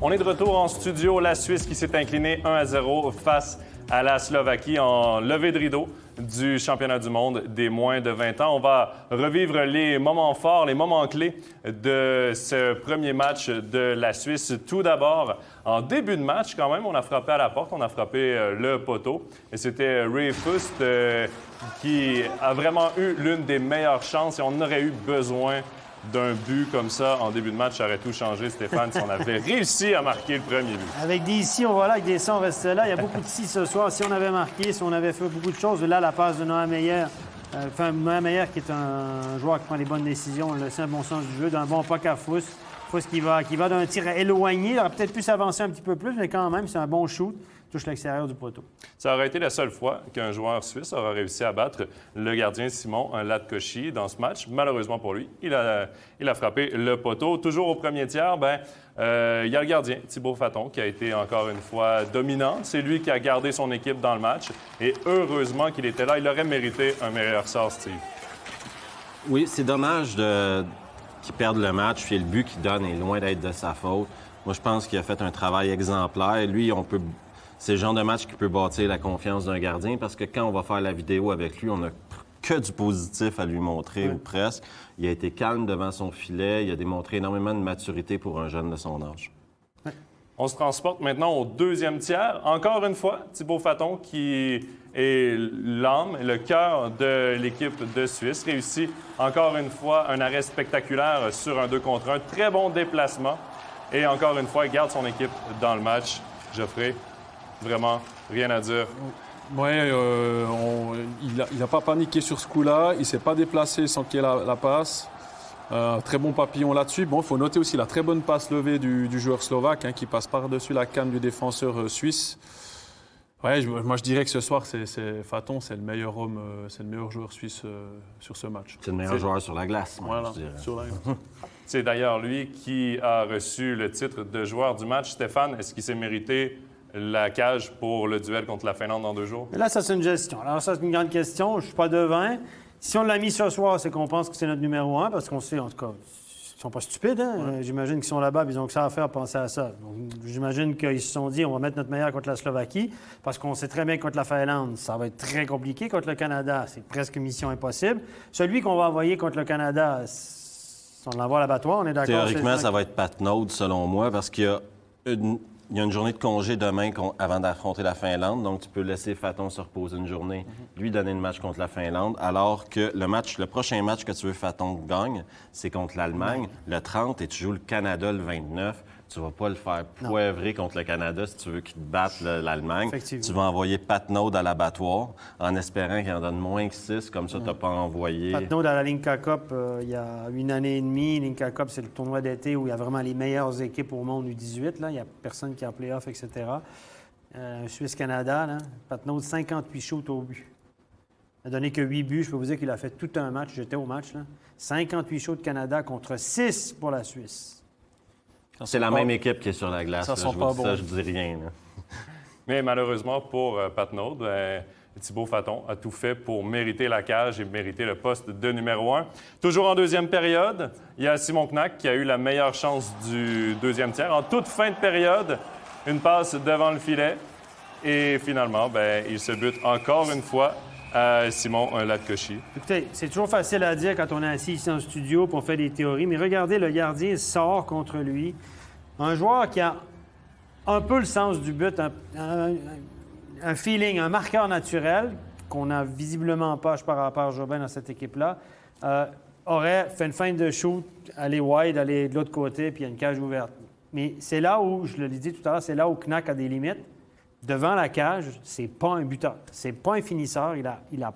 On est de retour en studio. La Suisse qui s'est inclinée 1-0 face à la Slovaquie en levée de rideau du championnat du monde des moins de 20 ans. On va revivre les moments forts, les moments clés de ce premier match de la Suisse. Tout d'abord, en début de match, quand même, on a frappé à la porte, on a frappé le poteau. Et c'était Ray Fust qui a vraiment eu l'une des meilleures chances et on aurait eu besoin d'un but comme ça en début de match. Ça aurait tout changé, Stéphane, si on avait réussi à marquer le premier but. Avec des si, on va là, avec des si, on reste là. Il y a beaucoup de si ce soir. Si on avait marqué, si on avait fait beaucoup de choses, là, la passe de Noah Meyer, Noah Meyer qui est un joueur qui prend les bonnes décisions, c'est un bon sens du jeu, d'un bon puck à Fous. Fous qui va d'un tir éloigné. Il aurait peut-être pu s'avancer un petit peu plus, mais quand même, c'est un bon shoot. Touche l'extérieur du poteau. Ça aurait été la seule fois qu'un joueur suisse aura réussi à battre le gardien Simon Latkoski dans ce match. Malheureusement pour lui, il a frappé le poteau. Toujours au premier tiers, il y a le gardien, Thibaut Faton, qui a été encore une fois dominant. C'est lui qui a gardé son équipe dans le match. Et heureusement qu'il était là. Il aurait mérité un meilleur sort, Steve. Oui, c'est dommage qu'il perde le match. Puis le but qu'il donne est loin d'être de sa faute. Moi, je pense qu'il a fait un travail exemplaire. Lui, c'est le genre de match qui peut bâtir la confiance d'un gardien parce que quand on va faire la vidéo avec lui, on n'a que du positif à lui montrer, ou presque. Il a été calme devant son filet. Il a démontré énormément de maturité pour un jeune de son âge. Ouais. On se transporte maintenant au deuxième tiers. Encore une fois, Thibaut Faton, qui est l'âme, le cœur de l'équipe de Suisse, réussit encore une fois un arrêt spectaculaire sur un 2 contre 1. Très bon déplacement. Et encore une fois, il garde son équipe dans le match. Geoffrey, vraiment, rien à dire. Oui, il n'a pas paniqué sur ce coup-là. Il ne s'est pas déplacé sans qu'il y ait la passe. Très bon papillon là-dessus. Bon, il faut noter aussi la très bonne passe levée du joueur slovaque qui passe par-dessus la canne du défenseur suisse. Ouais, moi, je dirais que ce soir, Faton, c'est le meilleur homme, c'est le meilleur joueur suisse sur ce match. C'est le meilleur joueur sur la glace, moi, voilà, je dirais. Sur la glace. C'est d'ailleurs lui qui a reçu le titre de joueur du match. Stéphane, est-ce qu'il s'est mérité la cage pour le duel contre la Finlande dans 2 jours? Mais là, ça, c'est une gestion. Alors, ça, c'est une grande question. Je ne suis pas devin. Si on l'a mis ce soir, c'est qu'on pense que c'est notre numéro 1, parce qu'on sait, en tout cas, ils ne sont pas stupides. J'imagine qu'ils sont là-bas, ils ont que ça à faire, penser à ça. Donc, j'imagine qu'ils se sont dit, on va mettre notre meilleur contre la Slovaquie, parce qu'on sait très bien que contre la Finlande, ça va être très compliqué. Contre le Canada, c'est presque mission impossible. Celui qu'on va envoyer contre le Canada, on l'envoie à l'abattoir, on est d'accord? Théoriquement, ça va être Pat Node, selon moi, parce qu'il y a une journée de congé demain avant d'affronter la Finlande, donc tu peux laisser Faton se reposer une journée, lui donner le match contre la Finlande, alors que le prochain match que tu veux Faton gagne, c'est contre l'Allemagne, le 30, et tu joues le Canada le 29. Tu vas pas le faire poivrer contre le Canada si tu veux qu'il te batte l'Allemagne. Tu vas envoyer Pat Node à l'abattoir en espérant qu'il en donne moins que 6, comme ça tu n'as pas envoyé... Pat Node à la Linka Cup, il y a 1 année et demie. Linka Cup, c'est le tournoi d'été où il y a vraiment les meilleures équipes au monde U18. Là. Il n'y a personne qui est en play-off, etc. Suisse-Canada, là. Pat Node, 58 shoots au but. Il n'a donné que 8 buts. Je peux vous dire qu'il a fait tout un match. J'étais au match. Là. 58 shoots de Canada contre 6 pour la Suisse. C'est la même équipe qui est sur la glace. Ça là. sent pas bon. Ça, je dis rien. Là. Mais malheureusement pour Pat Node, Thibaut Faton a tout fait pour mériter la cage et mériter le poste de numéro 1. Toujours en deuxième période, il y a Simon Knack qui a eu la meilleure chance du deuxième tiers. En toute fin de période, une passe devant le filet. Et finalement, il se bute encore une fois à Simon Latkoski. Écoutez, c'est toujours facile à dire quand on est assis ici en studio et on fait des théories, mais regardez, le gardien sort contre lui. Un joueur qui a un peu le sens du but, un feeling, un marqueur naturel qu'on n'a visiblement pas, par rapport à Jobin dans cette équipe-là, aurait fait une feinte de shoot, aller wide, aller de l'autre côté, puis il y a une cage ouverte. Mais c'est là où, je le disais tout à l'heure, c'est là où Knack a des limites. Devant la cage, c'est pas un buteur, c'est pas un finisseur. Il a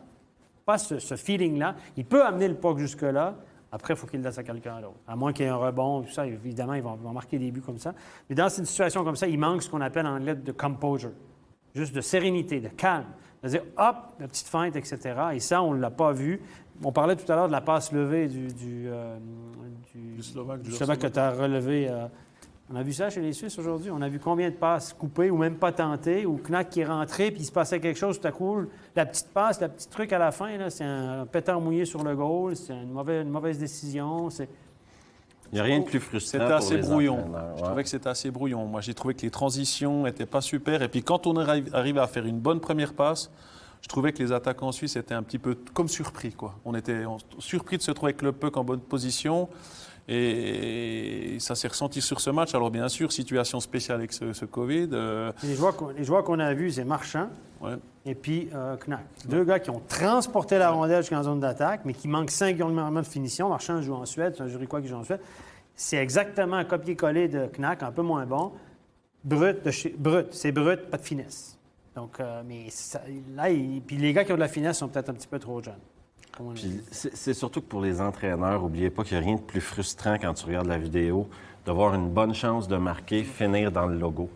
pas ce feeling-là. Il peut amener le puck jusque-là. Après, il faut qu'il le laisse à quelqu'un d'autre. À moins qu'il y ait un rebond, tout ça, évidemment, ils vont marquer des buts comme ça. Mais dans une situation comme ça, il manque ce qu'on appelle en anglais de composure. Juste de sérénité, de calme. C'est-à-dire, hop, la petite feinte, etc. Et ça, on ne l'a pas vu. On parlait tout à l'heure de la passe levée du Slovaque que tu as relevé. On a vu ça chez les Suisses aujourd'hui. On a vu combien de passes coupées ou même pas tentées, ou Knack qui est rentré, puis il se passait quelque chose, tout à coup, la petite passe, le petit truc à la fin, là, c'est un pétard mouillé sur le goal, c'est une mauvaise décision. Il n'y a rien de plus frustrant C'était pour assez les brouillon. entraîneurs, Je ouais. trouvais que c'était assez brouillon. Moi, j'ai trouvé que les transitions n'étaient pas super. Et puis, quand on arrivait à faire une bonne première passe, je trouvais que les attaquants suisses étaient un petit peu comme surpris, quoi. On était surpris de se trouver avec le puck en bonne position. Et ça s'est ressenti sur ce match. Alors, bien sûr, situation spéciale avec ce Covid. Les joueurs qu'on a vus, c'est Marchand Ouais. et puis Knack. Deux gars qui ont transporté la rondelle jusqu'en zone d'attaque, mais qui manquent singulièrement de finition. Marchand joue en Suède, c'est un Juriquois qui joue en Suède. C'est exactement un copier-coller de Knack, un peu moins bon. Brut, c'est brut, pas de finesse. Donc, mais là, puis les gars qui ont de la finesse sont peut-être un petit peu trop jeunes. Puis c'est surtout que pour les entraîneurs, n'oubliez pas qu'il n'y a rien de plus frustrant quand tu regardes la vidéo, d'avoir une bonne chance de marquer, finir dans le logo.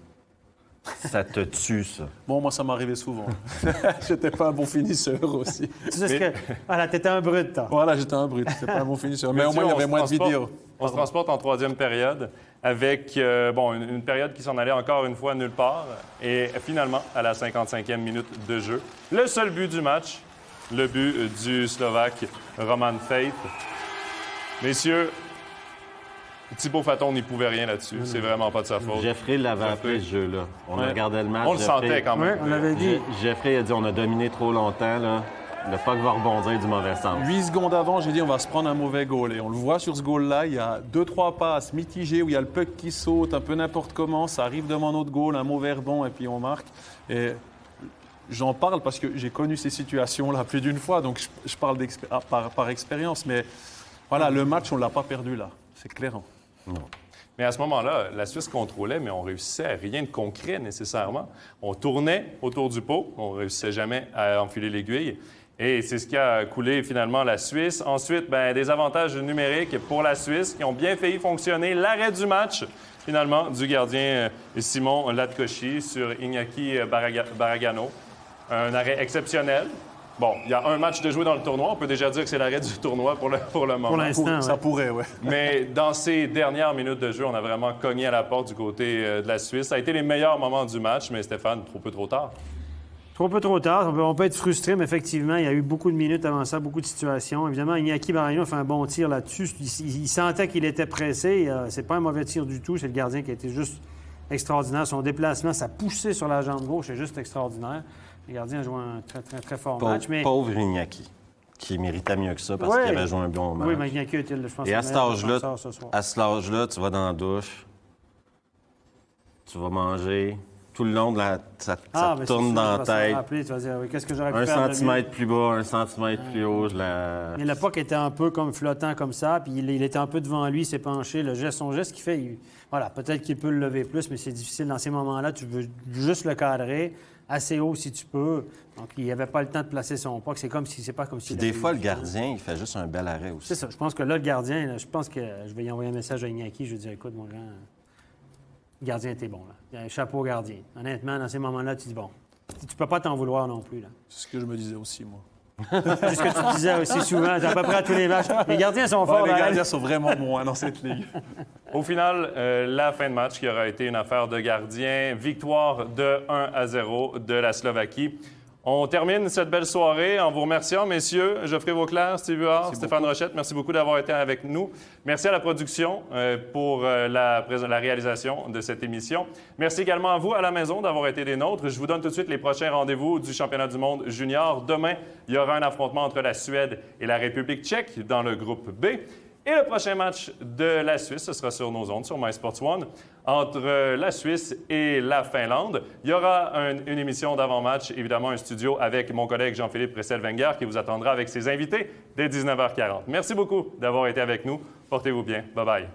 Ça te tue, ça. Bon, moi, ça m'arrivait souvent. J'étais pas un bon finisseur aussi. Tu sais ce que... Voilà, t'étais un brut, toi. Voilà, j'étais un brut. J'étais pas un bon finisseur. Mais au moins, il y avait moins de vidéos. On se transporte en troisième période avec une période qui s'en allait encore une fois nulle part. Et finalement, à la 55e minute de jeu, le seul but du match, le but du Slovaque Roman Fejt. Messieurs, Thibaut Fatton n'y pouvait rien là-dessus. C'est vraiment pas de sa faute. Jeffrey l'avait appelé ce jeu-là. On regardait le match. On le sentait quand même. Oui, on l'avait dit. Jeffrey a dit on a dominé trop longtemps. Là. Le puck va rebondir du mauvais sens. 8 secondes avant, j'ai dit on va se prendre un mauvais goal. Et on le voit sur ce goal-là, il y a 2-3 passes mitigées où il y a le puck qui saute un peu n'importe comment. Ça arrive devant notre goal, un mauvais rebond et puis on marque. Et j'en parle parce que j'ai connu ces situations-là plus d'une fois. Donc je parle par expérience. Mais voilà, le match, on ne l'a pas perdu là. C'est clair. Non. Mais à ce moment-là, la Suisse contrôlait, mais on réussissait à rien de concret nécessairement. On tournait autour du pot, on ne réussissait jamais à enfiler l'aiguille. Et c'est ce qui a coulé finalement la Suisse. Ensuite, des avantages numériques pour la Suisse qui ont bien failli fonctionner. L'arrêt du match, finalement, du gardien Simon Latkoski sur Iñaki Baragano. Un arrêt exceptionnel. Bon, il y a un match de jouer dans le tournoi. On peut déjà dire que c'est l'arrêt du tournoi pour le moment. Pour l'instant, Ça ouais. pourrait, oui. Mais dans ces dernières minutes de jeu, on a vraiment cogné à la porte du côté de la Suisse. Ça a été les meilleurs moments du match, mais Stéphane, trop tard. Trop tard. On peut être frustré, mais effectivement, il y a eu beaucoup de minutes avant ça, beaucoup de situations. Évidemment, Iñaki Baragano fait un bon tir là-dessus. Il sentait qu'il était pressé. C'est pas un mauvais tir du tout. C'est le gardien qui a été juste extraordinaire. Son déplacement, sa poussée sur la jambe gauche est juste extraordinaire. Le gardien a joué un très fort match. Mais... Pauvre Iñaki, qui méritait mieux que ça parce Ouais. qu'il avait joué un bon match. Oui, mais Iñaki a été, je pense, Et le à cet meilleur âge-là, défenseur ce soir. à cet âge-là, tu vas dans la douche, tu vas manger. Tout le long de ça Mais te c'est tourne sûr, dans tu la vas s'en tête. rappeler, tu vas dire, oui, qu'est-ce que j'aurais pu Un faire de mieux? centimètre plus bas, un centimètre plus haut. Mais le puck était un peu comme flottant comme ça, puis il était un peu devant lui, il s'est penché. Son geste qu'il fait, voilà, peut-être qu'il peut le lever plus, mais c'est difficile dans ces moments-là. Tu veux juste le cadrer assez haut si tu peux. Donc, il n'avait pas le temps de placer son puck. C'est pas comme si... Puis des fois, le gardien, il fait juste un bel arrêt aussi. C'est ça. Je pense que là, le gardien, je pense que je vais y envoyer un message à Iñaki. Je vais dire, écoute, mon grand, le gardien était bon, là. Chapeau au gardien. Honnêtement, dans ces moments-là, tu dis, bon, tu peux pas t'en vouloir non plus, là. C'est ce que je me disais aussi, moi. C'est ce que tu disais aussi souvent, à peu près à tous les matchs. Les gardiens sont forts. Les dans la gardiens sont vraiment bons dans cette ligue. Au final, la fin de match qui aura été une affaire de gardien. Victoire de 1-0 de la Slovaquie. On termine cette belle soirée en vous remerciant, messieurs. Geoffrey Vauclair, Steve Huard, Stéphane Rochette, merci beaucoup d'avoir été avec nous. Merci à la production pour la réalisation de cette émission. Merci également à vous à la maison d'avoir été des nôtres. Je vous donne tout de suite les prochains rendez-vous du championnat du monde junior. Demain, il y aura un affrontement entre la Suède et la République tchèque dans le groupe B. Et le prochain match de la Suisse, ce sera sur nos ondes, sur MySports One, entre la Suisse et la Finlande. Il y aura une émission d'avant-match, évidemment un studio avec mon collègue Jean-Philippe Pressel-Wenger qui vous attendra avec ses invités dès 19h40. Merci beaucoup d'avoir été avec nous. Portez-vous bien. Bye-bye.